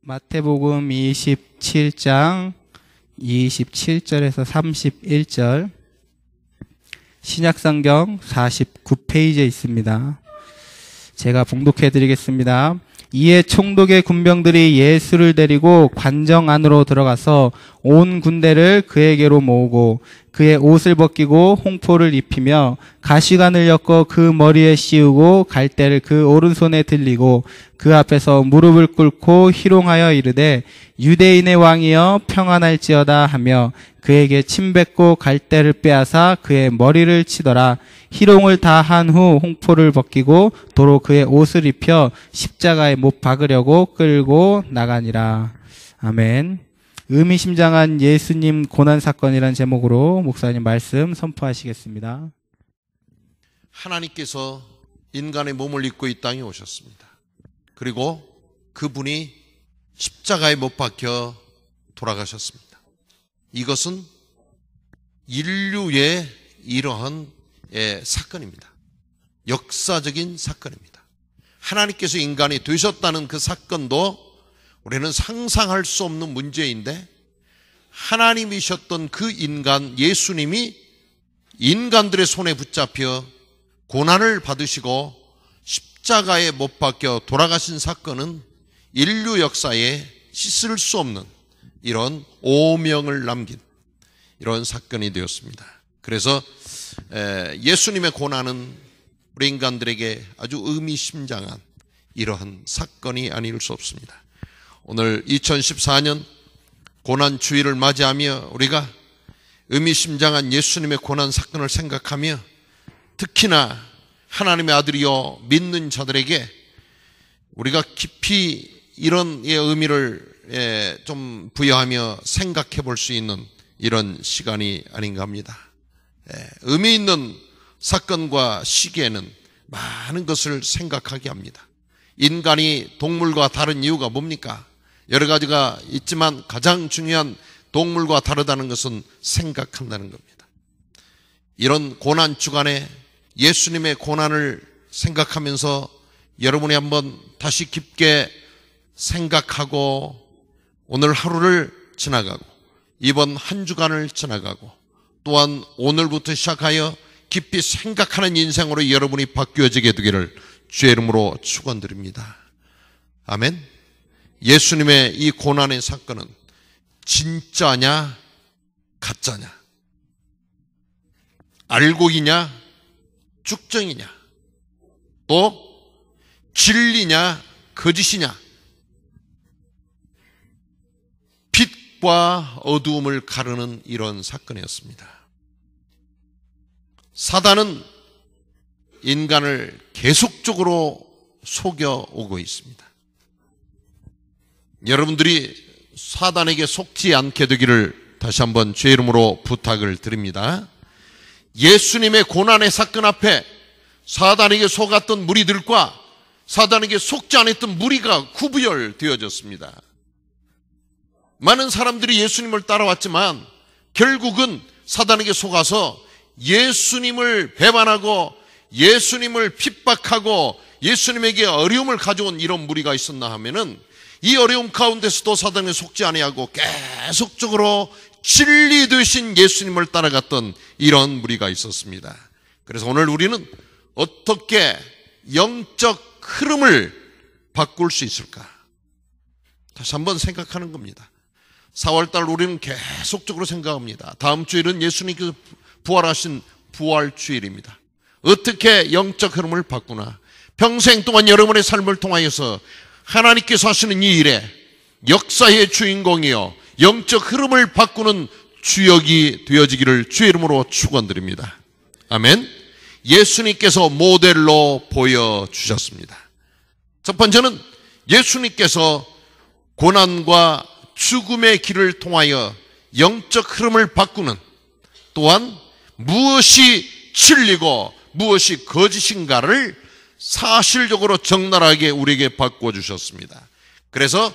마태복음 27장 27절에서 31절, 신약성경 49페이지에 있습니다. 제가 봉독해 드리겠습니다. 이에 총독의 군병들이 예수를 데리고 관정 안으로 들어가서 온 군대를 그에게로 모으고 그의 옷을 벗기고 홍포를 입히며 가시관을 엮어 그 머리에 씌우고 갈대를 그 오른손에 들리고 그 앞에서 무릎을 꿇고 희롱하여 이르되 유대인의 왕이여 평안할지어다 하며 그에게 침뱉고 갈대를 빼앗아 그의 머리를 치더라. 희롱을 다 한 후 홍포를 벗기고 도로 그의 옷을 입혀 십자가에 못 박으려고 끌고 나가니라. 아멘. 의미심장한 예수님 고난사건이라는 제목으로 목사님 말씀 선포하시겠습니다. 하나님께서 인간의 몸을 입고 이 땅에 오셨습니다. 그리고 그분이 십자가에 못 박혀 돌아가셨습니다. 이것은 인류의 이러한 사건입니다. 역사적인 사건입니다. 하나님께서 인간이 되셨다는 그 사건도 우리는 상상할 수 없는 문제인데, 하나님이셨던 그 인간 예수님이 인간들의 손에 붙잡혀 고난을 받으시고 십자가에 못 박혀 돌아가신 사건은 인류 역사에 씻을 수 없는 이런 오명을 남긴 이런 사건이 되었습니다. 그래서 예수님의 고난은 우리 인간들에게 아주 의미심장한 이러한 사건이 아닐 수 없습니다. 오늘 2014년 고난주일을 맞이하며 우리가 의미심장한 예수님의 고난 사건을 생각하며 특히나 하나님의 아들이여 믿는 자들에게 우리가 깊이 이런 의미를 좀 부여하며 생각해 볼 수 있는 이런 시간이 아닌가 합니다. 의미 있는 사건과 시기에는 많은 것을 생각하게 합니다. 인간이 동물과 다른 이유가 뭡니까? 여러 가지가 있지만 가장 중요한 동물과 다르다는 것은 생각한다는 겁니다. 이런 고난 주간에 예수님의 고난을 생각하면서 여러분이 한번 다시 깊게 생각하고 오늘 하루를 지나가고 이번 한 주간을 지나가고 또한 오늘부터 시작하여 깊이 생각하는 인생으로 여러분이 바뀌어지게 되기를 주의 이름으로 축원드립니다. 아멘. 예수님의 이 고난의 사건은 진짜냐 가짜냐, 알곡이냐 쭉정이냐, 또 진리냐 거짓이냐, 빛과 어두움을 가르는 이런 사건이었습니다. 사단은 인간을 계속적으로 속여오고 있습니다. 여러분들이 사단에게 속지 않게 되기를 다시 한번 주의 이름으로 부탁을 드립니다. 예수님의 고난의 사건 앞에 사단에게 속았던 무리들과 사단에게 속지 않았던 무리가 구분되어졌습니다. 많은 사람들이 예수님을 따라왔지만 결국은 사단에게 속아서 예수님을 배반하고 예수님을 핍박하고 예수님에게 어려움을 가져온 이런 무리가 있었나 하면은 이 어려움 가운데서도 사단에 속지 아니하고 계속적으로 진리 되신 예수님을 따라갔던 이런 무리가 있었습니다. 그래서 오늘 우리는 어떻게 영적 흐름을 바꿀 수 있을까? 다시 한번 생각하는 겁니다. 4월달 우리는 계속적으로 생각합니다. 다음 주일은 예수님께서 부활하신 부활주일입니다. 어떻게 영적 흐름을 바꾸나? 평생 동안 여러분의 삶을 통하여서 하나님께서 하시는 이 일에 역사의 주인공이요 영적 흐름을 바꾸는 주역이 되어지기를 주의 이름으로 축원드립니다. 아멘. 예수님께서 모델로 보여주셨습니다. 첫 번째는 예수님께서 고난과 죽음의 길을 통하여 영적 흐름을 바꾸는, 또한 무엇이 진리고 무엇이 거짓인가를 사실적으로 적나라하게 우리에게 바꿔주셨습니다. 그래서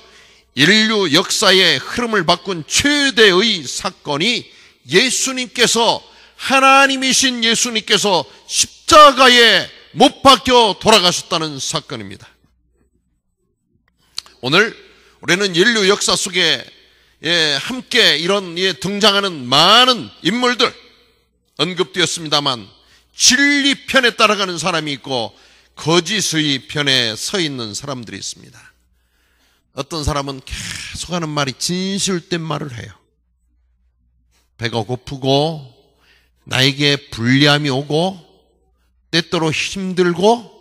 인류 역사의 흐름을 바꾼 최대의 사건이 예수님께서, 하나님이신 예수님께서 십자가에 못 박혀 돌아가셨다는 사건입니다. 오늘 우리는 인류 역사 속에 함께 이런 등장하는 많은 인물들 언급되었습니다만 진리 편에 따라가는 사람이 있고 거짓의 편에 서 있는 사람들이 있습니다. 어떤 사람은 계속 하는 말이 진실된 말을 해요. 배가 고프고 나에게 불리함이 오고 때때로 힘들고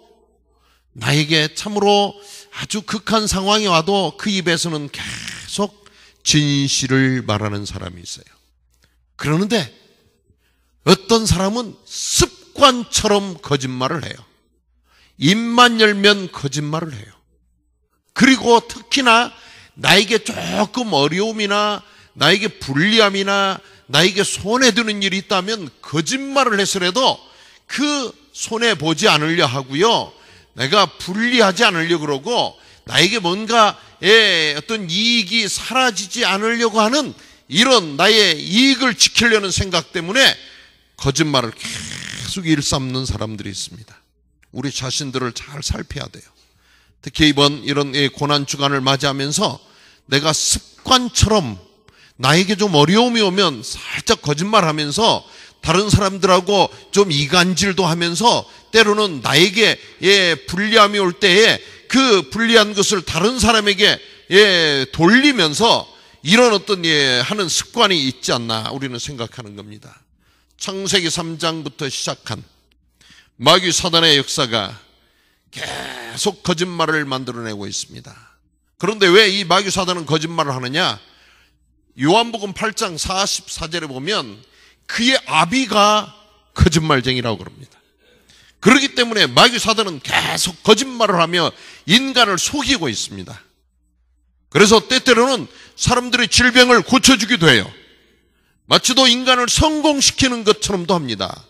나에게 참으로 아주 극한 상황이 와도 그 입에서는 계속 진실을 말하는 사람이 있어요. 그러는데 어떤 사람은 습관처럼 거짓말을 해요. 입만 열면 거짓말을 해요. 그리고 특히나 나에게 조금 어려움이나 나에게 불리함이나 나에게 손해드는 일이 있다면 거짓말을 해서라도 그 손해보지 않으려 하고요, 내가 불리하지 않으려고 그러고 나에게 뭔가 어떤 이익이 사라지지 않으려고 하는 이런 나의 이익을 지키려는 생각 때문에 거짓말을 계속 일삼는 사람들이 있습니다. 우리 자신들을 잘 살펴야 돼요. 특히 이번 이런 고난주간을 맞이하면서 내가 습관처럼 나에게 좀 어려움이 오면 살짝 거짓말하면서 다른 사람들하고 좀 이간질도 하면서 때로는 나에게 불리함이 올 때에 그 불리한 것을 다른 사람에게 돌리면서 이런 어떤 하는 습관이 있지 않나 우리는 생각하는 겁니다. 창세기 3장부터 시작한 마귀 사단의 역사가 계속 거짓말을 만들어내고 있습니다. 그런데 왜 이 마귀 사단은 거짓말을 하느냐? 요한복음 8장 44절에 보면 그의 아비가 거짓말쟁이라고 그럽니다. 그렇기 때문에 마귀 사단은 계속 거짓말을 하며 인간을 속이고 있습니다. 그래서 때때로는 사람들의 질병을 고쳐주기도 해요. 마치도 인간을 성공시키는 것처럼도 합니다.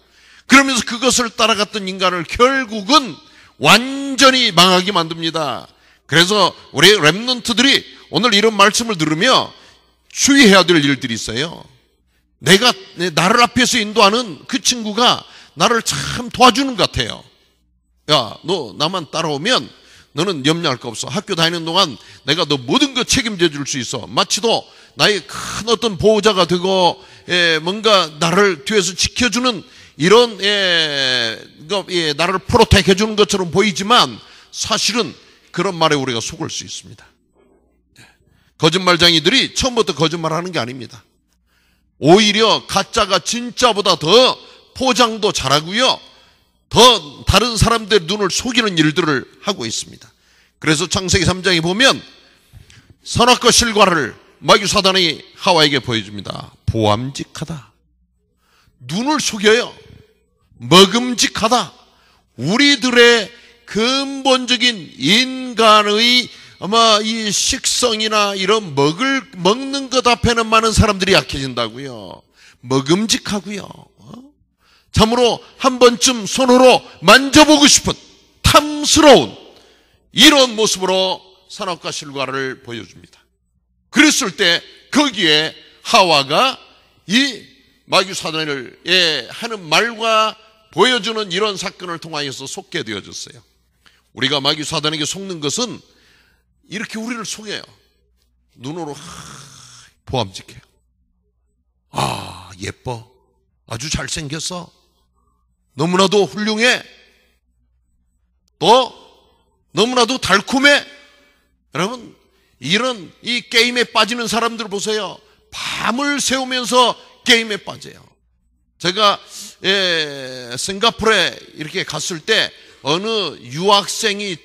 그러면서 그것을 따라갔던 인간을 결국은 완전히 망하게 만듭니다. 그래서 우리 렘넌트들이 오늘 이런 말씀을 들으며 주의해야 될 일들이 있어요. 나를 앞에서 인도하는 그 친구가 나를 참 도와주는 것 같아요. 야, 너 나만 따라오면 너는 염려할 거 없어. 학교 다니는 동안 내가 너 모든 거 책임져 줄 수 있어. 마치도 나의 큰 어떤 보호자가 되고 뭔가 나를 뒤에서 지켜주는 이런 나를 프로텍해 주는 것처럼 보이지만 사실은 그런 말에 우리가 속을 수 있습니다. 거짓말쟁이들이 처음부터 거짓말하는 게 아닙니다. 오히려 가짜가 진짜보다 더 포장도 잘하고요, 더 다른 사람들의 눈을 속이는 일들을 하고 있습니다. 그래서 창세기 3장에 보면 선악과 실과를 마귀 사단이 하와에게 보여줍니다. 보암직하다. 눈을 속여요. 먹음직하다. 우리들의 근본적인 인간의 아마 이 식성이나 이런 먹는 것 앞에는 많은 사람들이 약해진다고요. 먹음직하고요. 참으로 한 번쯤 손으로 만져보고 싶은 탐스러운 이런 모습으로 선악과 실과를 보여줍니다. 그랬을 때 거기에 하와가 이 마귀 사단을 하는 말과 보여주는 이런 사건을 통하여서 속게 되어졌어요. 우리가 마귀 사단에게 속는 것은 이렇게 우리를 속여요. 눈으로 보암직해요. 아, 예뻐. 아주 잘생겼어. 너무나도 훌륭해. 또 너무나도 달콤해. 여러분, 이런 이 게임에 빠지는 사람들 보세요. 밤을 새우면서 게임에 빠져요. 제가 싱가포르에 이렇게 갔을 때 어느 유학생이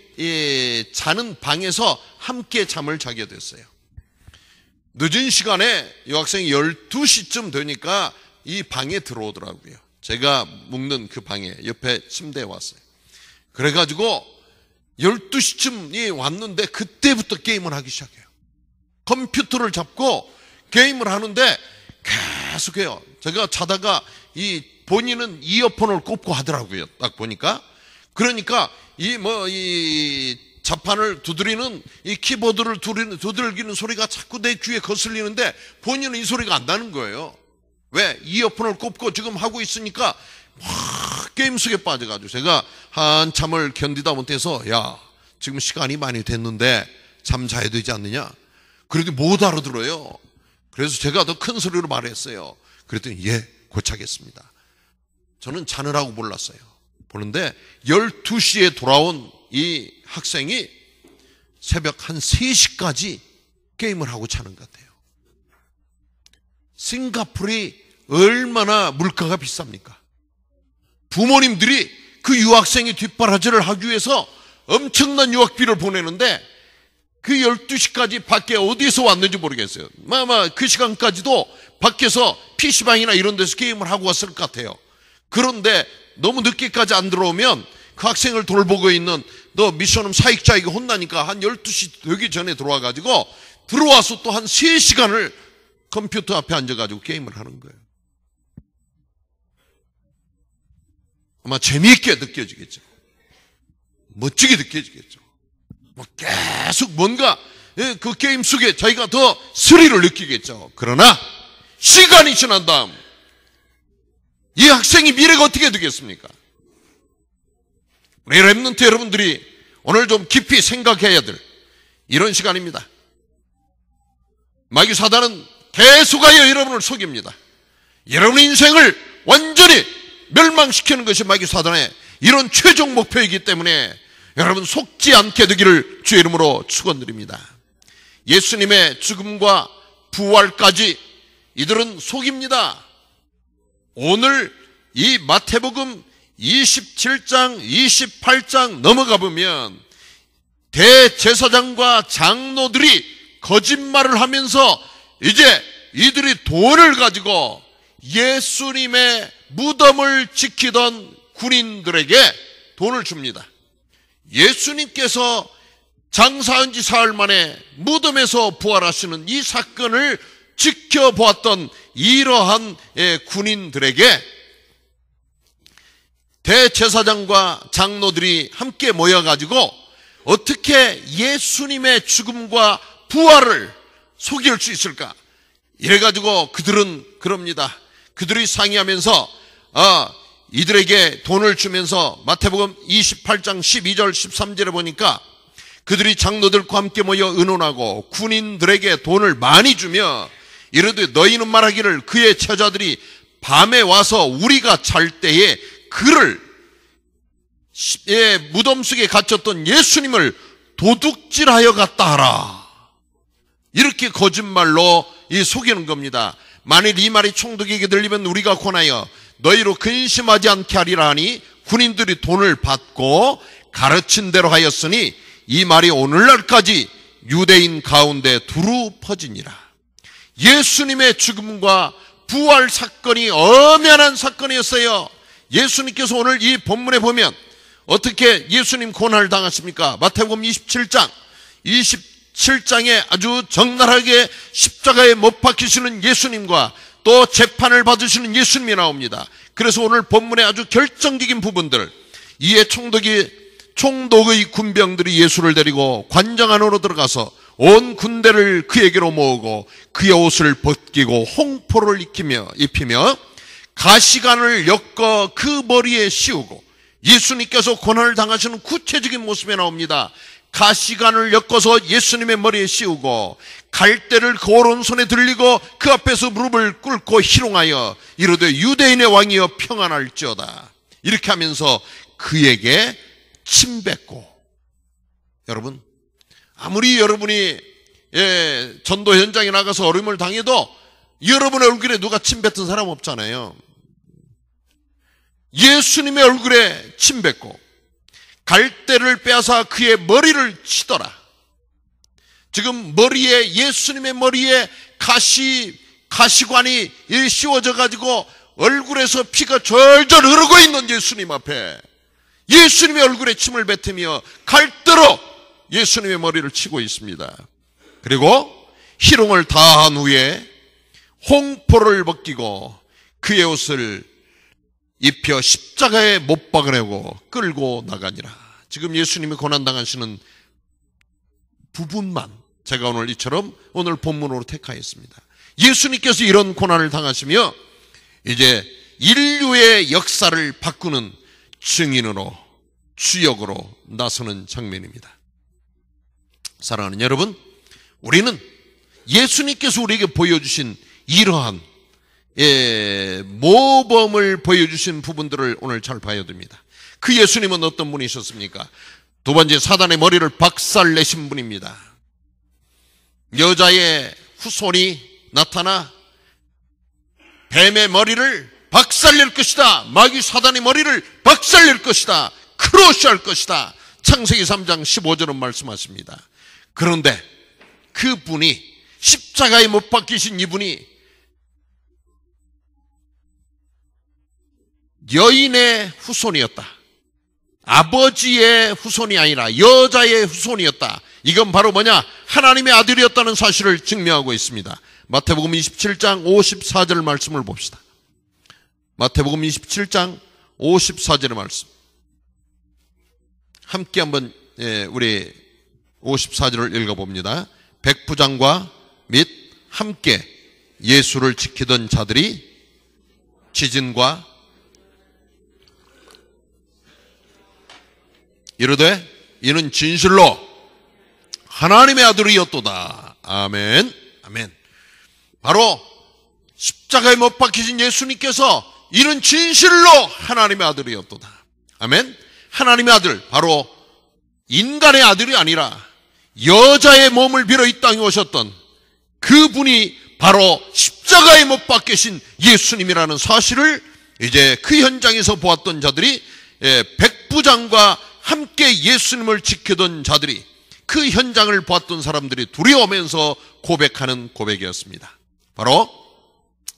자는 방에서 함께 잠을 자게 됐어요. 늦은 시간에 유학생이 12시쯤 되니까 이 방에 들어오더라고요. 제가 묵는 그 방에 옆에 침대에 왔어요. 그래가지고 12시쯤이 왔는데 그때부터 게임을 하기 시작해요. 컴퓨터를 잡고 게임을 하는데 계속해요. 제가 자다가 본인은 이어폰을 꼽고 하더라고요. 딱 보니까. 그러니까 이 자판을 두드리는 이 키보드를 두들기는 소리가 자꾸 내 귀에 거슬리는데 본인은 이 소리가 안 나는 거예요. 왜? 이어폰을 꼽고 지금 하고 있으니까 막 게임 속에 빠져가지고 제가 한참을 견디다 못해서 야, 지금 시간이 많이 됐는데 잠 자야 되지 않느냐? 그래도 못 알아들어요. 그래서 제가 더 큰 소리로 말했어요. 그랬더니 예, 고차겠습니다. 저는 자느라고 몰랐어요. 보는데 12시에 돌아온 이 학생이 새벽 한 3시까지 게임을 하고 자는 것 같아요. 싱가포르이 얼마나 물가가 비쌉니까? 부모님들이 그 유학생이 뒷바라지를 하기 위해서 엄청난 유학비를 보내는데 그 12시까지 밖에 어디서 왔는지 모르겠어요. 아마 그 시간까지도 밖에서 PC방이나 이런 데서 게임을 하고 왔을 것 같아요. 그런데 너무 늦게까지 안 들어오면 그 학생을 돌보고 있는 너 미션홈 사익자에게 혼나니까 한 12시 되기 전에 들어와가지고 들어와서 또 한 3시간을 컴퓨터 앞에 앉아가지고 게임을 하는 거예요. 아마 재미있게 느껴지겠죠. 멋지게 느껴지겠죠. 뭐 계속 뭔가 그 게임 속에 자기가 더 스릴을 느끼겠죠. 그러나 시간이 지난 다음 이 학생의 미래가 어떻게 되겠습니까? 우리 랩런트 여러분들이 오늘 좀 깊이 생각해야 될 이런 시간입니다. 마귀 사단은 계속하여 여러분을 속입니다. 여러분의 인생을 완전히 멸망시키는 것이 마귀 사단의 이런 최종 목표이기 때문에 여러분 속지 않게 되기를 주의 이름으로 축원드립니다. 예수님의 죽음과 부활까지 이들은 속입니다. 오늘 이 마태복음 27장, 28장 넘어가 보면 대제사장과 장로들이 거짓말을 하면서 이제 이들이 돈을 가지고 예수님의 무덤을 지키던 군인들에게 돈을 줍니다. 예수님께서 장사한 지 사흘 만에 무덤에서 부활하시는 이 사건을 지켜보았던 이러한 군인들에게 대제사장과 장로들이 함께 모여가지고 어떻게 예수님의 죽음과 부활을 속일 수 있을까? 이래가지고 그들은 그럽니다. 그들이 상의하면서 이들에게 돈을 주면서 마태복음 28장 12절 13절에 보니까 그들이 장로들과 함께 모여 의논하고 군인들에게 돈을 많이 주며 이르되 너희는 말하기를 그의 처자들이 밤에 와서 우리가 잘 때에 그를 무덤 속에 갇혔던 예수님을 도둑질하여 갔다 하라. 이렇게 거짓말로 속이는 겁니다. 만일 이 말이 총독에게 들리면 우리가 권하여 너희로 근심하지 않게 하리라 하니 군인들이 돈을 받고 가르친 대로 하였으니 이 말이 오늘날까지 유대인 가운데 두루 퍼지니라. 예수님의 죽음과 부활 사건이 엄연한 사건이었어요. 예수님께서 오늘 이 본문에 보면 어떻게 예수님 고난을 당하십니까? 마태복음 27장에 아주 적나라하게 십자가에 못 박히시는 예수님과 또 재판을 받으시는 예수님이 나옵니다. 그래서 오늘 본문의 아주 결정적인 부분들, 이에 총독의 군병들이 예수를 데리고 관정 안으로 들어가서 온 군대를 그에게로 모으고 그의 옷을 벗기고 홍포를 입히며 가시관을 엮어 그 머리에 씌우고, 예수님께서 고난을 당하시는 구체적인 모습이 나옵니다. 가시관을 엮어서 예수님의 머리에 씌우고 갈대를 그 오른손에 들리고 그 앞에서 무릎을 꿇고 희롱하여 이르되 유대인의 왕이여 평안할지어다. 이렇게 하면서 그에게 침 뱉고, 여러분 아무리 여러분이 전도 현장에 나가서 어려움을 당해도 여러분의 얼굴에 누가 침 뱉은 사람 없잖아요. 예수님의 얼굴에 침 뱉고 갈대를 빼앗아 그의 머리를 치더라. 지금 예수님의 머리에 가시관이 씌워져 가지고 얼굴에서 피가 절절 흐르고 있는 예수님 앞에 예수님의 얼굴에 침을 뱉으며 갈대로 예수님의 머리를 치고 있습니다. 그리고 희롱을 다한 후에 홍포를 벗기고 그의 옷을 입혀 십자가에 못 박으려고 끌고 나가니라. 지금 예수님이 고난당하시는 부분만 제가 오늘 이처럼 오늘 본문으로 택하였습니다. 예수님께서 이런 고난을 당하시며 이제 인류의 역사를 바꾸는 증인으로, 주역으로 나서는 장면입니다. 사랑하는 여러분, 우리는 예수님께서 우리에게 보여주신 이러한 모범을 보여주신 부분들을 오늘 잘 봐야 됩니다. 그 예수님은 어떤 분이셨습니까? 두 번째, 사단의 머리를 박살내신 분입니다. 여자의 후손이 나타나 뱀의 머리를 박살낼 것이다. 마귀 사단의 머리를 박살낼 것이다. 크러쉬할 것이다. 창세기 3장 15절은 말씀하십니다. 그런데 그분이, 십자가에 못 박히신 이분이 여인의 후손이었다. 아버지의 후손이 아니라 여자의 후손이었다. 이건 바로 뭐냐? 하나님의 아들이었다는 사실을 증명하고 있습니다. 마태복음 27장 54절 말씀을 봅시다. 마태복음 27장 54절의 말씀. 함께 한번 우리 54절을 읽어봅니다. 백부장과 및 함께 예수를 지키던 자들이 지진과 이르되 이는 진실로 하나님의 아들이었도다. 아멘. 아멘. 바로 십자가에 못 박히신 예수님께서 이는 진실로 하나님의 아들이었도다. 아멘. 하나님의 아들, 바로 인간의 아들이 아니라 여자의 몸을 빌어 이 땅에 오셨던 그분이 바로 십자가에 못 박히신 예수님이라는 사실을 이제 그 현장에서 보았던 자들이, 백부장과 함께 예수님을 지키던 자들이, 그 현장을 보았던 사람들이 두려워하면서 고백하는 고백이었습니다. 바로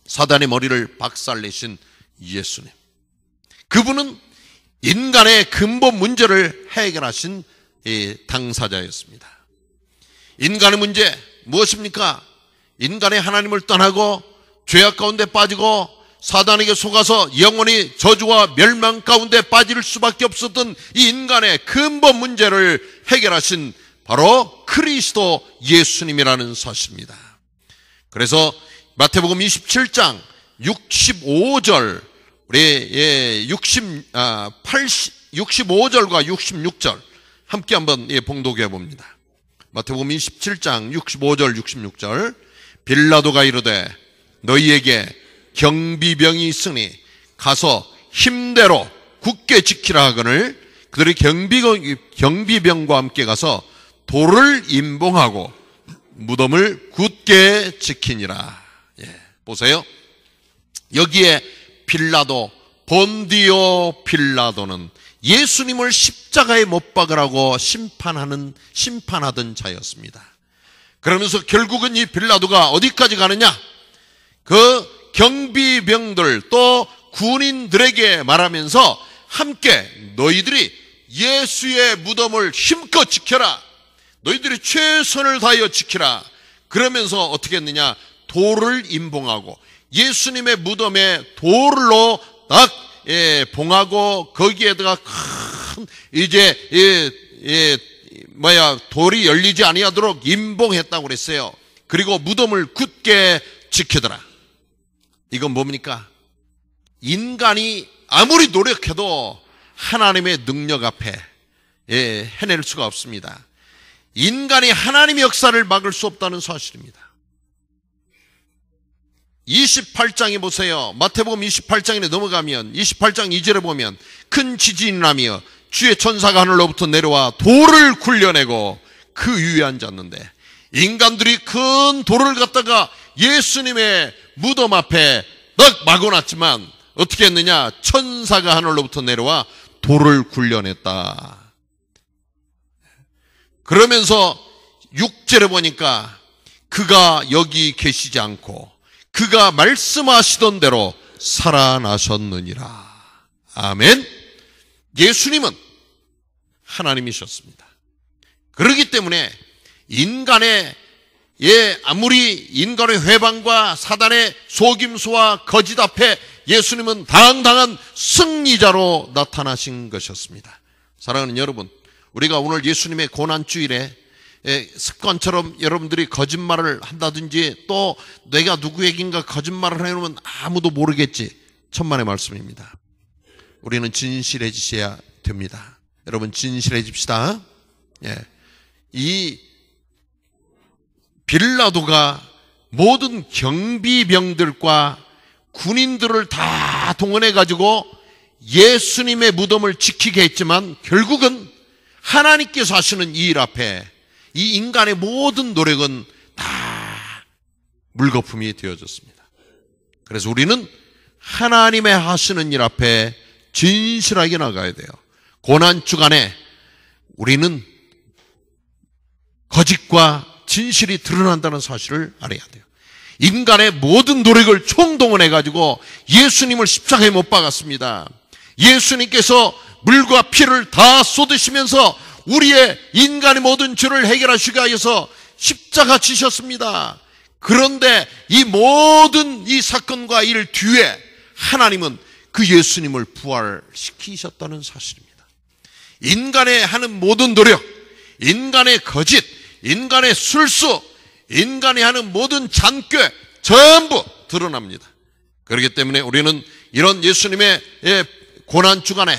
사단의 머리를 박살내신 예수님. 그분은 인간의 근본 문제를 해결하신 당사자였습니다. 인간의 문제 무엇입니까? 인간의 하나님을 떠나고 죄악 가운데 빠지고 사단에게 속아서 영원히 저주와 멸망 가운데 빠질 수밖에 없었던 이 인간의 근본 문제를 해결하신 바로 그리스도 예수님이라는 사실입니다. 그래서 마태복음 27장 65절, 우리 65절과 66절 함께 한번 봉독해 봅니다. 마태복음 27장 65절 66절. 빌라도가 이르되 너희에게 경비병이 있으니 가서 힘대로 굳게 지키라 하거늘 그들이 경비병과 함께 가서 돌을 임봉하고 무덤을 굳게 지키니라. 보세요. 여기에 빌라도, 본디오 빌라도는 예수님을 십자가에 못 박으라고 심판하던 자였습니다. 그러면서 결국은 이 빌라도가 어디까지 가느냐? 그 경비병들 또 군인들에게 말하면서 함께 너희들이 예수의 무덤을 힘껏 지켜라. 너희들이 최선을 다하여 지키라. 그러면서 어떻게 했느냐? 돌을 임봉하고 예수님의 무덤에 돌로 딱 봉하고 거기에다가 큰 돌이 열리지 아니하도록 임봉했다고 그랬어요. 그리고 무덤을 굳게 지키더라. 이건 뭡니까? 인간이 아무리 노력해도 하나님의 능력 앞에 해낼 수가 없습니다. 인간이 하나님의 역사를 막을 수 없다는 사실입니다. 28장에 보세요. 마태복음 28장에 넘어가면 28장 2절에 보면 큰 지진이 나며 주의 천사가 하늘로부터 내려와 돌을 굴려내고 그 위에 앉았는데, 인간들이 큰 돌을 갖다가 예수님의 무덤 앞에 딱 막아놨지만 어떻게 했느냐? 천사가 하늘로부터 내려와 돌을 굴려냈다. 그러면서 6절에 보니까 그가 여기 계시지 않고 그가 말씀하시던 대로 살아나셨느니라. 아멘. 예수님은 하나님이셨습니다. 그렇기 때문에 아무리 인간의 회방과 사단의 속임수와 거짓 앞에 예수님은 당당한 승리자로 나타나신 것이었습니다. 사랑하는 여러분, 우리가 오늘 예수님의 고난주일에 습관처럼 여러분들이 거짓말을 한다든지 또 내가 누구에게인가 거짓말을 해놓으면 아무도 모르겠지, 천만의 말씀입니다. 우리는 진실해지셔야 됩니다. 여러분 진실해집시다. 이 빌라도가 모든 경비병들과 군인들을 다 동원해가지고 예수님의 무덤을 지키게 했지만 결국은 하나님께서 하시는 이 일 앞에 이 인간의 모든 노력은 다 물거품이 되어졌습니다. 그래서 우리는 하나님의 하시는 일 앞에 진실하게 나가야 돼요. 고난주간에 우리는 거짓과 진실이 드러난다는 사실을 알아야 돼요. 인간의 모든 노력을 총동원해가지고 예수님을 십자가에 못 박았습니다. 예수님께서 물과 피를 다 쏟으시면서 우리의 인간의 모든 죄를 해결하시기 위해서 십자가 지셨습니다. 그런데 이 모든 이 사건과 일 뒤에 하나님은 그 예수님을 부활시키셨다는 사실입니다. 인간의 하는 모든 노력, 인간의 거짓, 인간의 술수, 인간이 하는 모든 잔꾀 전부 드러납니다. 그렇기 때문에 우리는 이런 예수님의 고난주간에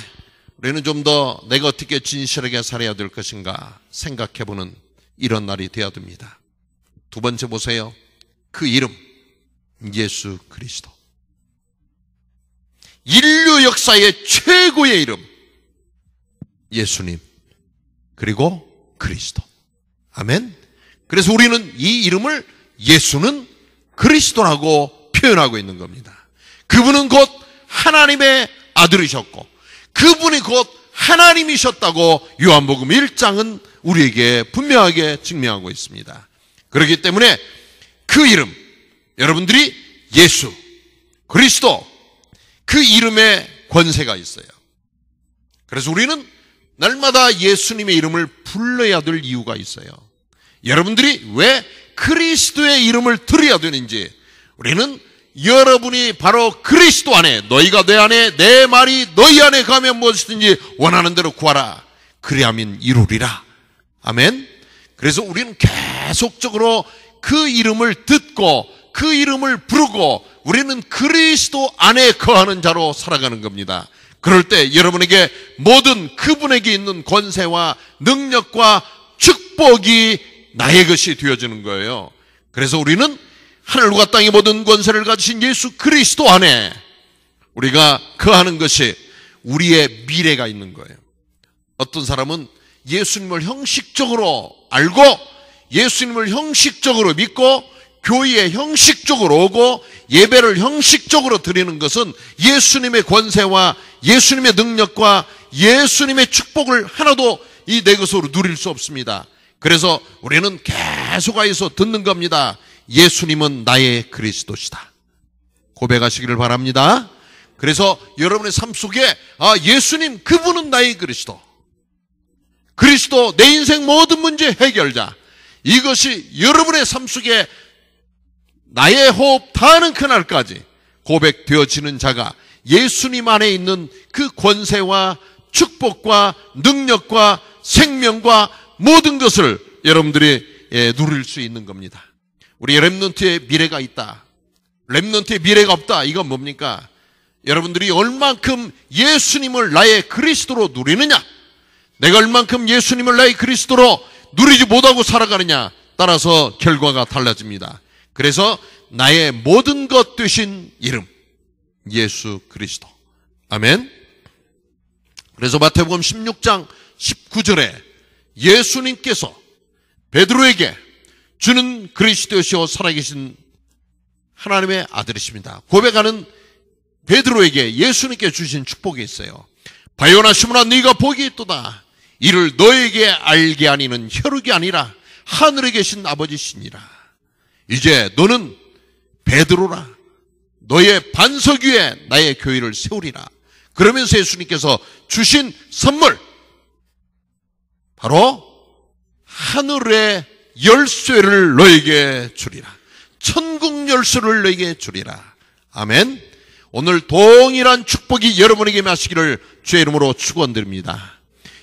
우리는 좀 더 내가 어떻게 진실하게 살아야 될 것인가 생각해보는 이런 날이 되어야 됩니다. 두 번째 보세요. 그 이름 예수 그리스도. 인류 역사의 최고의 이름 예수님 그리고 그리스도. 아멘. 그래서 우리는 이 이름을 예수는 그리스도라고 표현하고 있는 겁니다. 그분은 곧 하나님의 아들이셨고 그분이 곧 하나님이셨다고 요한복음 1장은 우리에게 분명하게 증명하고 있습니다. 그렇기 때문에 그 이름, 여러분들이 예수, 그리스도, 그 이름에 권세가 있어요. 그래서 우리는 날마다 예수님의 이름을 불러야 될 이유가 있어요. 여러분들이 왜 그리스도의 이름을 들어야 되는지, 우리는 여러분이 바로 그리스도 안에, 너희가 내 안에, 내 말이 너희 안에 가면 무엇이든지 원하는 대로 구하라. 그리하면 이루리라. 아멘. 그래서 우리는 계속적으로 그 이름을 듣고 그 이름을 부르고 우리는 그리스도 안에 거하는 자로 살아가는 겁니다. 그럴 때 여러분에게 모든 그분에게 있는 권세와 능력과 축복이 나의 것이 되어지는 거예요. 그래서 우리는 하늘과 땅의 모든 권세를 가지신 예수 그리스도 안에 우리가 거하는 것이 우리의 미래가 있는 거예요. 어떤 사람은 예수님을 형식적으로 알고 예수님을 형식적으로 믿고 교회에 형식적으로 오고 예배를 형식적으로 드리는 것은 예수님의 권세와 예수님의 능력과 예수님의 축복을 하나도 이 내 것으로 누릴 수 없습니다. 그래서 우리는 계속하여서 듣는 겁니다. 예수님은 나의 그리스도시다. 고백하시기를 바랍니다. 그래서 여러분의 삶 속에 예수님 그분은 나의 그리스도, 그리스도 내 인생 모든 문제 해결자, 이것이 여러분의 삶 속에 나의 호흡 다하는 그날까지 고백되어지는 자가 예수님 안에 있는 그 권세와 축복과 능력과 생명과 모든 것을 여러분들이 누릴 수 있는 겁니다. 우리 렘넌트의 미래가 있다, 렘넌트의 미래가 없다, 이건 뭡니까? 여러분들이 얼만큼 예수님을 나의 그리스도로 누리느냐, 내가 얼만큼 예수님을 나의 그리스도로 누리지 못하고 살아가느냐 따라서 결과가 달라집니다. 그래서 나의 모든 것 되신 이름 예수 그리스도. 아멘. 그래서 마태복음 16장 19절에 예수님께서 베드로에게 주는 그리스도시오 살아계신 하나님의 아들이십니다 고백하는 베드로에게 예수님께 주신 축복이 있어요. 바요나 시몬아 네가 복이 있도다. 이를 너에게 알게 하니는 혈육이 아니라 하늘에 계신 아버지시니라. 이제 너는 베드로라. 너의 반석 위에 나의 교회를 세우리라. 그러면서 예수님께서 주신 선물, 바로 하늘의 열쇠를 너에게 주리라. 천국 열쇠를 너에게 주리라. 아멘. 오늘 동일한 축복이 여러분에게 마시기를 주의 이름으로 축원드립니다.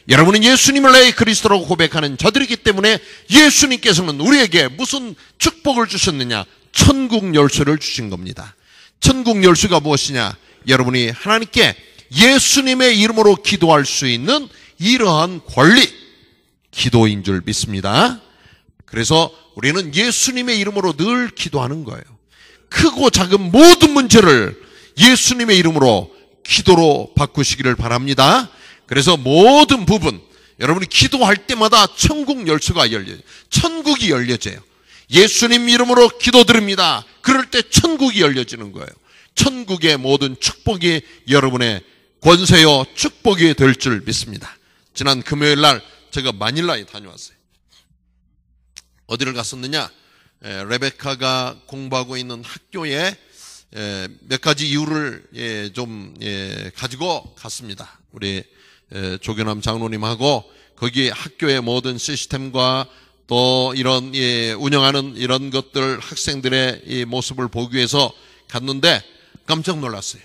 여러분은 예수님을 나의 그리스도라고 고백하는 자들이기 때문에 예수님께서는 우리에게 무슨 축복을 주셨느냐? 천국 열쇠를 주신 겁니다. 천국 열쇠가 무엇이냐? 여러분이 하나님께 예수님의 이름으로 기도할 수 있는 이러한 권리, 기도인 줄 믿습니다. 그래서 우리는 예수님의 이름으로 늘 기도하는 거예요. 크고 작은 모든 문제를 예수님의 이름으로 기도로 바꾸시기를 바랍니다. 그래서 모든 부분, 여러분이 기도할 때마다 천국 열쇠가 열려요. 천국이 열려져요. 예수님 이름으로 기도드립니다. 그럴 때 천국이 열려지는 거예요. 천국의 모든 축복이 여러분의 권세요 축복이 될 줄 믿습니다. 지난 금요일 날 제가 마닐라에 다녀왔어요. 어디를 갔었느냐? 레베카가 공부하고 있는 학교에 몇 가지 이유를 좀 가지고 갔습니다. 우리 조교남 장로님하고 거기 학교의 모든 시스템과 또 이런 운영하는 이런 것들 학생들의 이 모습을 보기 위해서 갔는데 깜짝 놀랐어요.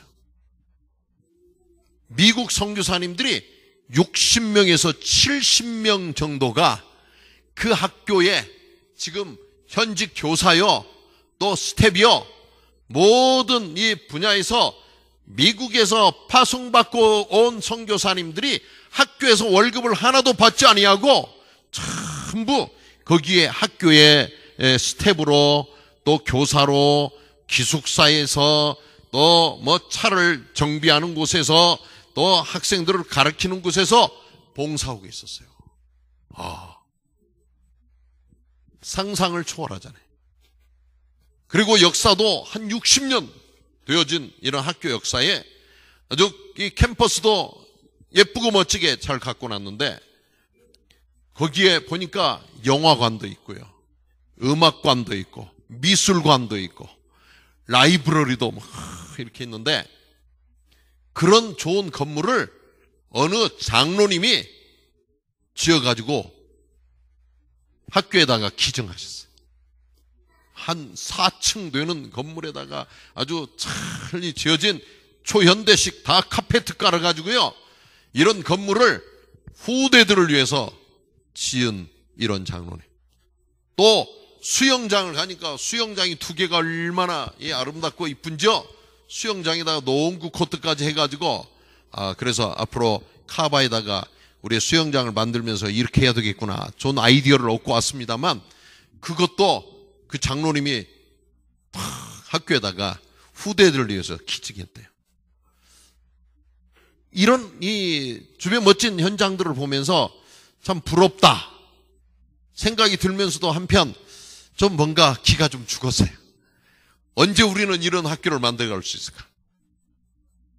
미국 선교사님들이 60명에서 70명 정도가 그 학교에 지금 현직 교사요, 또 스텝이요, 모든 이 분야에서 미국에서 파송받고 온 선교사님들이 학교에서 월급을 하나도 받지 아니하고 전부 거기에 학교의 스텝으로 또 교사로 기숙사에서 또 뭐 차를 정비하는 곳에서 또 학생들을 가르치는 곳에서 봉사하고 있었어요. 상상을 초월하잖아요. 그리고 역사도 한 60년 되어진 이런 학교 역사에 아주 이 캠퍼스도 예쁘고 멋지게 잘 갖고 놨는데 거기에 보니까 영화관도 있고요, 음악관도 있고 미술관도 있고 라이브러리도 막 이렇게 있는데 그런 좋은 건물을 어느 장로님이 지어가지고 학교에다가 기증하셨어요. 한 4층 되는 건물에다가 아주 잘 지어진 초현대식 다 카페트 깔아가지고요, 이런 건물을 후대들을 위해서 지은 이런 장로님. 또 수영장을 가니까 수영장이 2개가 얼마나 아름답고 이쁜지요. 수영장에다가 농구 코트까지 해가지고 그래서 앞으로 카바에다가 우리 수영장을 만들면서 이렇게 해야 되겠구나, 좋은 아이디어를 얻고 왔습니다만 그것도 그 장로님이 학교에다가 후대들을 위해서 기증했대요. 이런 이 주변 멋진 현장들을 보면서 참 부럽다 생각이 들면서도 한편 좀 뭔가 기가 좀 죽었어요. 언제 우리는 이런 학교를 만들어갈 수 있을까?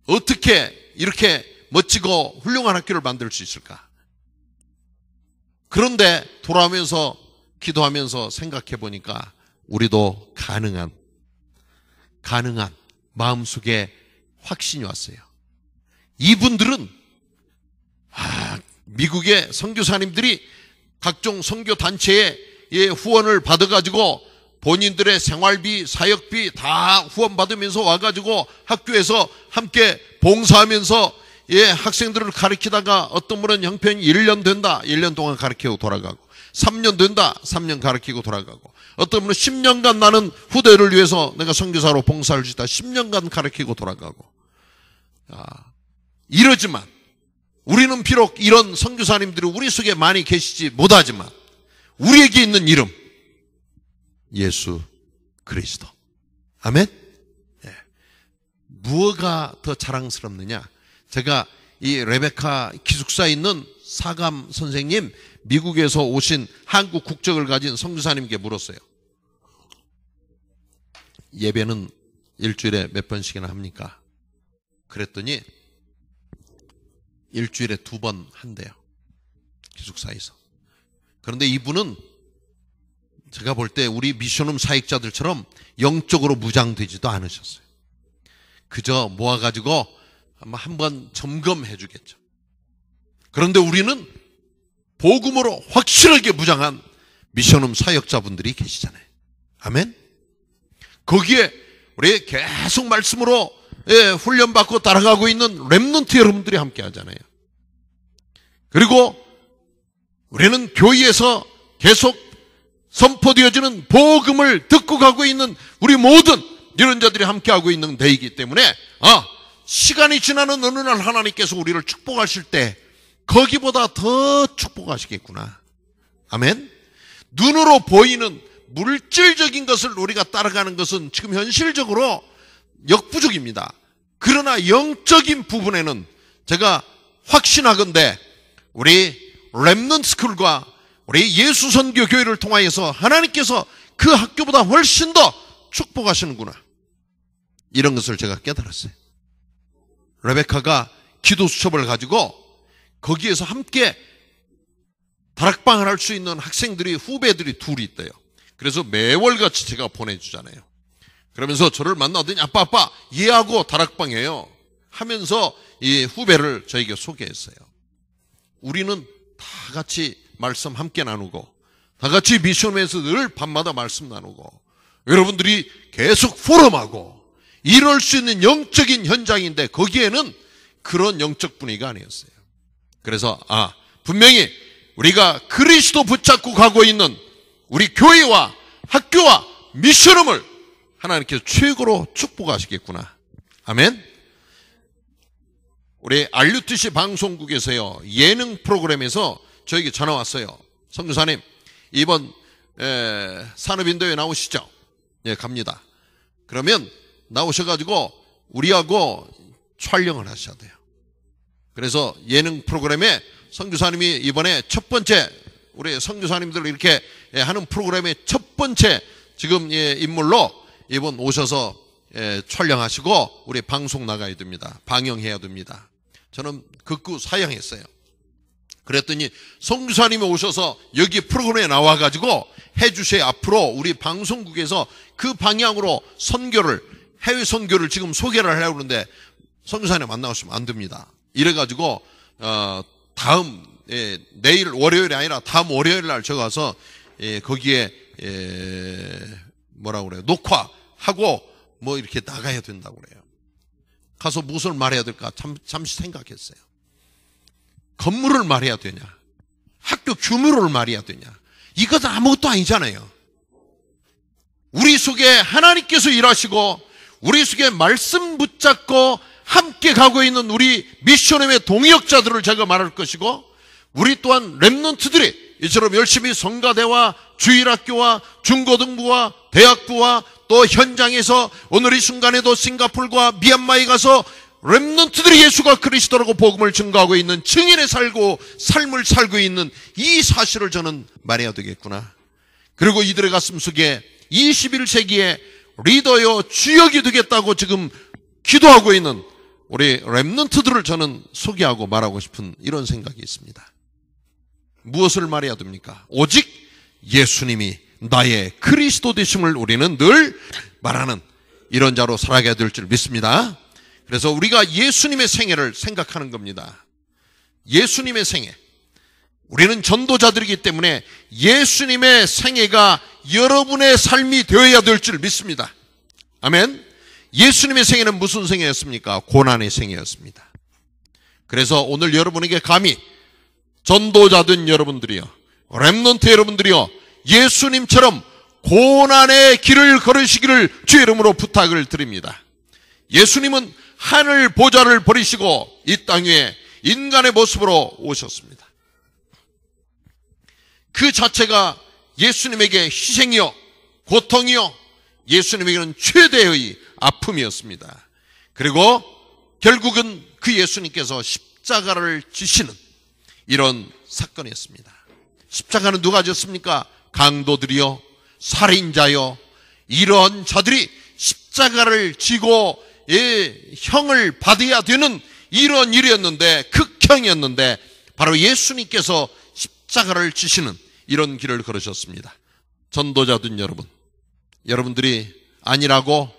어떻게 이렇게 멋지고 훌륭한 학교를 만들 수 있을까? 그런데 돌아오면서 기도하면서 생각해 보니까 우리도 가능한 마음속에 확신이 왔어요. 이분들은 미국의 선교사님들이 각종 선교 단체의 후원을 받아가지고 본인들의 생활비, 사역비 다 후원받으면서 와가지고 학교에서 함께 봉사하면서 학생들을 가르치다가 어떤 분은 형편이 1년 된다, 1년 동안 가르치고 돌아가고 3년 된다, 3년 가르치고 돌아가고 어떤 분은 10년간 나는 후대를 위해서 내가 선교사로 봉사할 수 있다, 10년간 가르치고 돌아가고. 이러지만 우리는 비록 이런 선교사님들이 우리 속에 많이 계시지 못하지만 우리에게 있는 이름 예수 그리스도. 아멘. 무엇가 더 자랑스럽느냐? 제가 이 레베카 기숙사에 있는 사감 선생님, 미국에서 오신 한국 국적을 가진 선교사님께 물었어요. 예배는 일주일에 몇 번씩이나 합니까? 그랬더니 일주일에 2번 한대요, 기숙사에서. 그런데 이분은 제가 볼 때 우리 미션홈 사역자들처럼 영적으로 무장되지도 않으셨어요. 그저 모아가지고 한번 점검해 주겠죠. 그런데 우리는 복음으로 확실하게 무장한 미션홈 사역자분들이 계시잖아요. 아멘. 거기에 우리 계속 말씀으로 훈련받고 따라가고 있는 렘넌트 여러분들이 함께 하잖아요. 그리고 우리는 교회에서 계속 선포되어지는 복음을 듣고 가고 있는 우리 모든 이런 자들이 함께 하고 있는 데이기 때문에 시간이 지나는 어느 날 하나님께서 우리를 축복하실 때 거기보다 더 축복하시겠구나. 아멘. 눈으로 보이는 물질적인 것을 우리가 따라가는 것은 지금 현실적으로 역부족입니다. 그러나 영적인 부분에는 제가 확신하건대 우리 렘넌트 스쿨과 우리 예수선교 교회를 통하여서 하나님께서 그 학교보다 훨씬 더 축복하시는구나, 이런 것을 제가 깨달았어요. 레베카가 기도 수첩을 가지고 거기에서 함께 다락방을 할 수 있는 학생들이, 후배들이 둘이 있대요. 그래서 매월같이 제가 보내주잖아요. 그러면서 저를 만나더니 아빠 얘하고 다락방이에요 하면서 이 후배를 저에게 소개했어요. 우리는 다 같이 말씀 함께 나누고 다 같이 미션에서 늘 밤마다 말씀 나누고 여러분들이 계속 포럼하고 이럴 수 있는 영적인 현장인데 거기에는 그런 영적 분위기가 아니었어요. 그래서 분명히 우리가 그리스도 붙잡고 가고 있는 우리 교회와 학교와 미션홈을 하나님께서 최고로 축복하시겠구나. 아멘. 우리 RUTC 방송국에서요, 예능 프로그램에서 저에게 전화 왔어요. 선교사님, 이번 산업인도에 나오시죠? 예, 갑니다. 그러면 나오셔가지고 우리하고 촬영을 하셔야 돼요. 그래서 예능 프로그램에 선교사님이 이번에 첫 번째, 우리 선교사님들 이렇게 하는 프로그램의 첫 번째 지금 인물로 이번 오셔서 촬영하시고 우리 방송 나가야 됩니다. 방영해야 됩니다. 저는 극구 사양했어요. 그랬더니 선교사님이 오셔서 여기 프로그램에 나와가지고 해주세요. 앞으로 우리 방송국에서 그 방향으로 선교를, 해외 선교를 지금 소개를 하려고 하는데 선교사님 만나오시면 안 됩니다. 이래가지고 다음 내일 월요일이 아니라 다음 월요일 날 제가 가서 거기에 뭐라고 그래요, 녹화하고 뭐 이렇게 나가야 된다고 그래요. 가서 무엇을 말해야 될까 잠시 생각했어요. 건물을 말해야 되냐, 학교 규모를 말해야 되냐, 이것은 아무것도 아니잖아요. 우리 속에 하나님께서 일하시고 우리 속에 말씀 붙잡고 함께 가고 있는 우리 미션홈의 동역자들을 제가 말할 것이고, 우리 또한 렘넌트들이 이처럼 열심히 성가대와 주일학교와 중고등부와 대학부와 또 현장에서 오늘 이 순간에도 싱가포르와 미얀마에 가서 렘넌트들이 예수가 그리스도라고 복음을 증거하고 있는 증인의 삶을 살고 있는 이 사실을 저는 말해야 되겠구나. 그리고 이들의 가슴 속에 21세기의 리더요 주역이 되겠다고 지금 기도하고 있는 우리 렘넌트들을 저는 소개하고 말하고 싶은 이런 생각이 있습니다. 무엇을 말해야 됩니까? 오직 예수님이 나의 그리스도 되심을 우리는 늘 말하는 이런 자로 살아가야 될 줄 믿습니다. 그래서 우리가 예수님의 생애를 생각하는 겁니다. 예수님의 생애. 우리는 전도자들이기 때문에 예수님의 생애가 여러분의 삶이 되어야 될 줄 믿습니다. 아멘. 예수님의 생애는 무슨 생애였습니까? 고난의 생애였습니다. 그래서 오늘 여러분에게 감히 전도자든 여러분들이요, 렘넌트 여러분들이요, 예수님처럼 고난의 길을 걸으시기를 주의 이름으로 부탁을 드립니다. 예수님은 하늘 보좌를 버리시고 이 땅 위에 인간의 모습으로 오셨습니다. 그 자체가 예수님에게 희생이요, 고통이요, 예수님에게는 최대의 아픔이었습니다. 그리고 결국은 그 예수님께서 십자가를 지시는 이런 사건이었습니다. 십자가는 누가 졌습니까? 강도들이요, 살인자요, 이런 자들이 십자가를 지고 형을 받아야 되는 이런 일이었는데, 극형이었는데 바로 예수님께서 십자가를 지시는 이런 길을 걸으셨습니다. 전도자든 여러분, 여러분들이 아니라고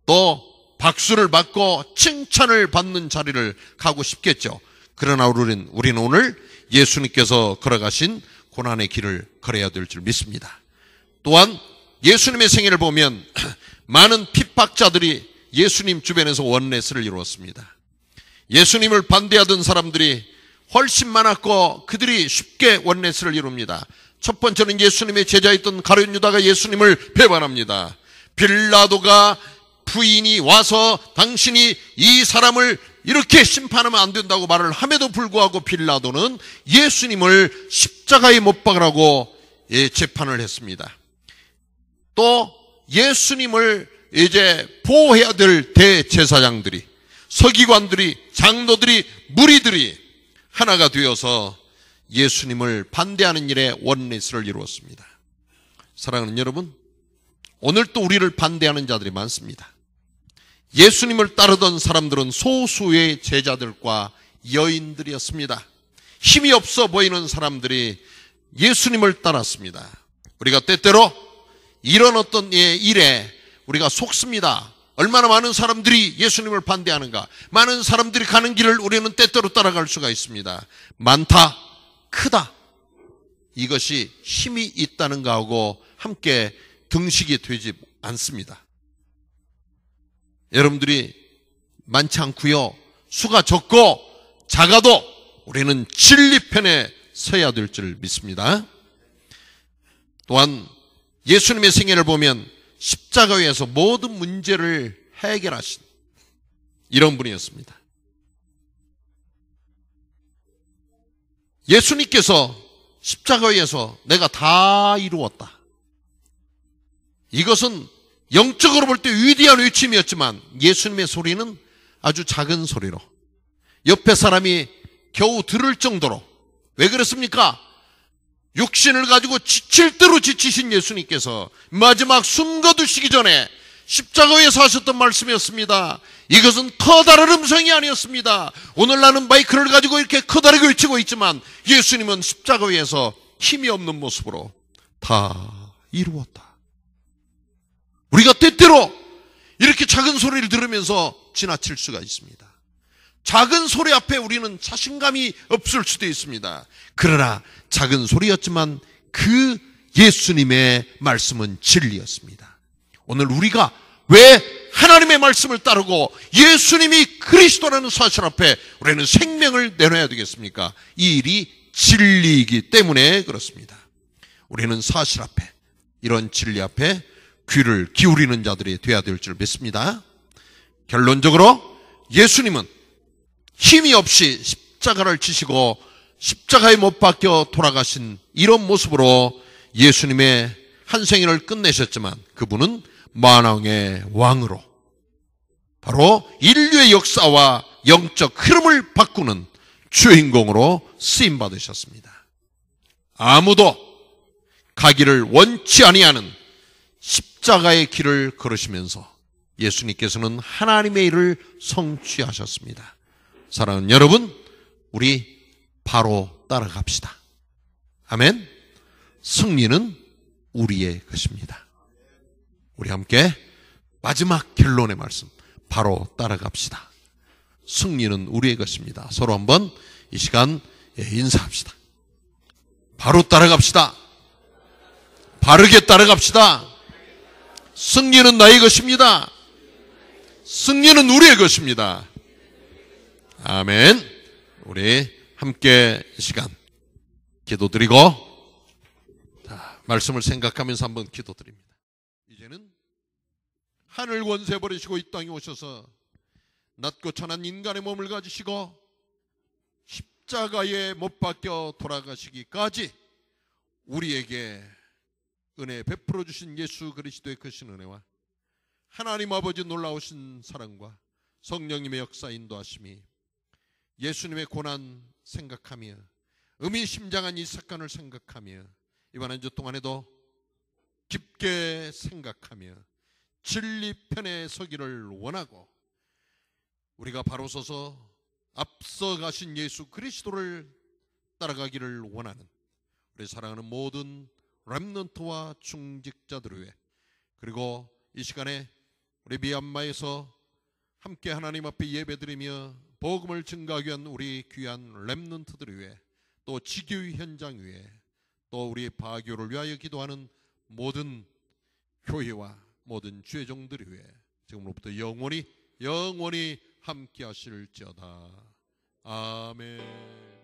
또 박수를 받고 칭찬을 받는 자리를 가고 싶겠죠. 그러나 우리는 오늘 예수님께서 걸어가신 고난의 길을 걸어야 될 줄 믿습니다. 또한 예수님의 생애를 보면 많은 핍박자들이 예수님 주변에서 원내스를 이루었습니다. 예수님을 반대하던 사람들이 훨씬 많았고 그들이 쉽게 원내스를 이룹니다. 첫 번째는 예수님의 제자였던 가룟 유다가 예수님을 배반합니다. 빌라도가 부인이 와서 당신이 이 사람을 이렇게 심판하면 안 된다고 말을 함에도 불구하고 빌라도는 예수님을 십자가에 못 박으라고 재판을 했습니다. 또 예수님을 이제 보호해야 될 대제사장들이, 서기관들이, 장로들이, 무리들이 하나가 되어서 예수님을 반대하는 일에 원리스를 이루었습니다. 사랑하는 여러분, 오늘 또 우리를 반대하는 자들이 많습니다. 예수님을 따르던 사람들은 소수의 제자들과 여인들이었습니다. 힘이 없어 보이는 사람들이 예수님을 따랐습니다. 우리가 때때로 이런 어떤 일에 우리가 속습니다. 얼마나 많은 사람들이 예수님을 반대하는가. 많은 사람들이 가는 길을 우리는 때때로 따라갈 수가 있습니다. 많다, 크다, 이것이 힘이 있다는가 하고 함께 등식이 되지 않습니다. 여러분들이 많지 않고요, 수가 적고 작아도 우리는 진리 편에 서야 될 줄 믿습니다. 또한 예수님의 생애를 보면 십자가 위에서 모든 문제를 해결하신 이런 분이었습니다. 예수님께서 십자가 위에서 내가 다 이루었다, 이것은 영적으로 볼 때 위대한 외침이었지만 예수님의 소리는 아주 작은 소리로 옆에 사람이 겨우 들을 정도로. 왜 그랬습니까? 육신을 가지고 지칠 대로 지치신 예수님께서 마지막 숨 거두시기 전에 십자가에서 하셨던 말씀이었습니다. 이것은 커다란 음성이 아니었습니다. 오늘 나는 마이크를 가지고 이렇게 커다랗게 외치고 있지만 예수님은 십자가 위에서 힘이 없는 모습으로 다 이루었다. 우리가 때때로 이렇게 작은 소리를 들으면서 지나칠 수가 있습니다. 작은 소리 앞에 우리는 자신감이 없을 수도 있습니다. 그러나 작은 소리였지만 그 예수님의 말씀은 진리였습니다. 오늘 우리가 왜 하나님의 말씀을 따르고 예수님이 그리스도라는 사실 앞에 우리는 생명을 내놔야 되겠습니까? 이 일이 진리이기 때문에 그렇습니다. 우리는 사실 앞에, 이런 진리 앞에 귀를 기울이는 자들이 되어야 될 줄 믿습니다. 결론적으로 예수님은 힘이 없이 십자가를 지시고 십자가에 못 박혀 돌아가신 이런 모습으로 예수님의 한 생애를 끝내셨지만 그분은 만왕의 왕으로 바로 인류의 역사와 영적 흐름을 바꾸는 주인공으로 쓰임받으셨습니다. 아무도 가기를 원치 아니하는 십자가의 길을 걸으시면서 예수님께서는 하나님의 일을 성취하셨습니다. 사랑하는 여러분, 우리 바로 따라갑시다. 아멘. 승리는 우리의 것입니다. 우리 함께 마지막 결론의 말씀, 바로 따라갑시다. 승리는 우리의 것입니다. 서로 한번 이 시간 인사합시다. 바로 따라갑시다. 바르게 따라갑시다. 승리는 나의 것입니다. 승리는 우리의 것입니다. 아멘. 우리 함께 시간 기도드리고, 자, 말씀을 생각하면서 한번 기도드립니다. 이제는 하늘 권세 버리시고 이 땅에 오셔서 낮고 천한 인간의 몸을 가지시고 십자가에 못 박혀 돌아가시기까지 우리에게 은혜 베풀어 주신 예수 그리스도의 크신 은혜와 하나님 아버지 놀라우신 사랑과 성령님의 역사 인도하심이 예수님의 고난 생각하며 의미심장한 이 사건을 생각하며 이번 한 주 동안에도 깊게 생각하며 진리 편에 서기를 원하고 우리가 바로 서서 앞서 가신 예수 그리스도를 따라가기를 원하는 우리 사랑하는 모든 렘넌트와 중직자들을 위해, 그리고 이 시간에 우리 미얀마에서 함께 하나님 앞에 예배드리며 복음을 증가하기 위한 우리 귀한 렘넌트들을 위해, 또 지교 현장 위에, 또 우리 바교를 위하여 기도하는 모든 교회와 모든 주의 종들을 위해 지금로부터 영원히 함께 하실지어다. 아멘.